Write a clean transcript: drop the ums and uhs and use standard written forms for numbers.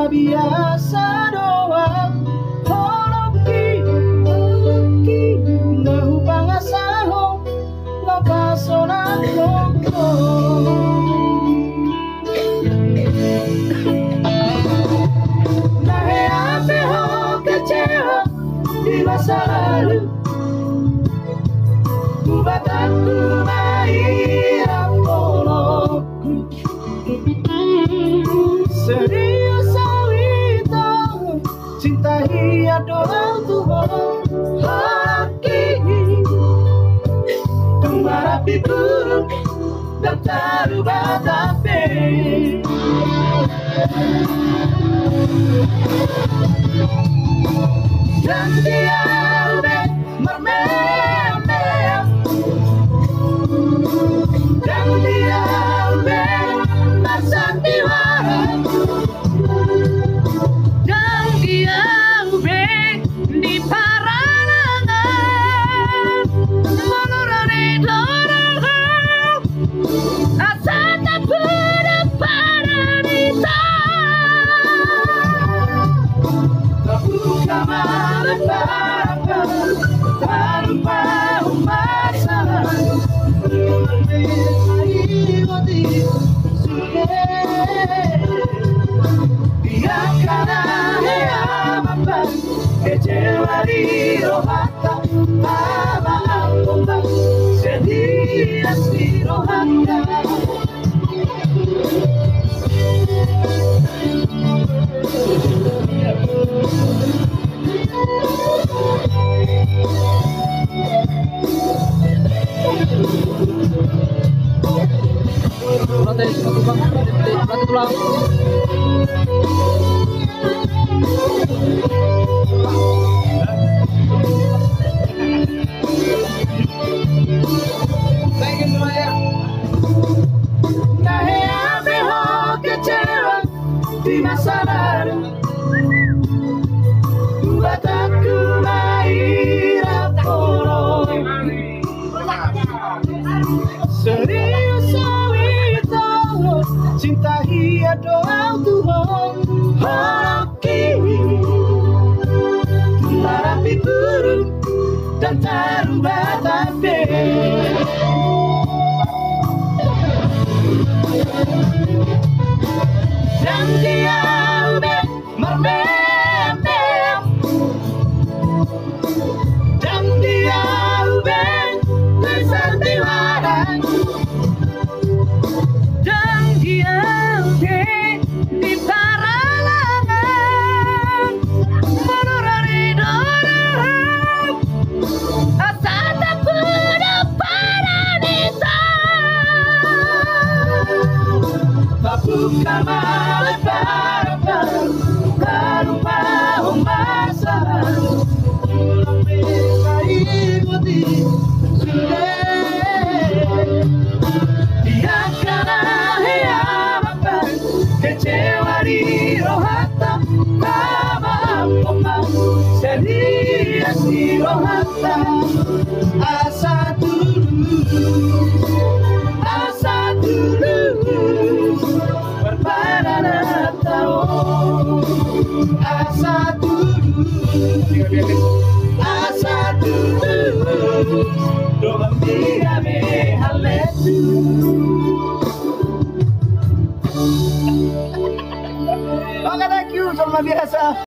biasa doang holoki nahu pangasaho napasona koko nahe ape ho kecewa di masa lalu kubataku mai apoloku serius sawita cinta ia doa Tuhan haki merapi buruk dan terubah tapi dan dia udah mermeh dan dia udah bersandiwara dan dia udah di paralangan menurani dorong asa tak berpanita terbuka melepas tanpa masalah biarkan apa kecewa di rohata apa sedih di rohata tulang. Nahe ape ho kecewa di masa lalu buat aku lahir apolo serius sawita cinta ia doa Tuhan hoki merapi buruk dan terubah tapi dan dia udah mermeh dan dia udah bersandiwara dan dia udah di paralangan menurani dorong asa tak berpanita bukan melepas tanpa masalah ikuti sudah biarkan apa kecewa di rohata apa sedih di rohata asa tulus berpada tahu asa tulus doang dia mehaletu. Oke, thank you, sama biasa.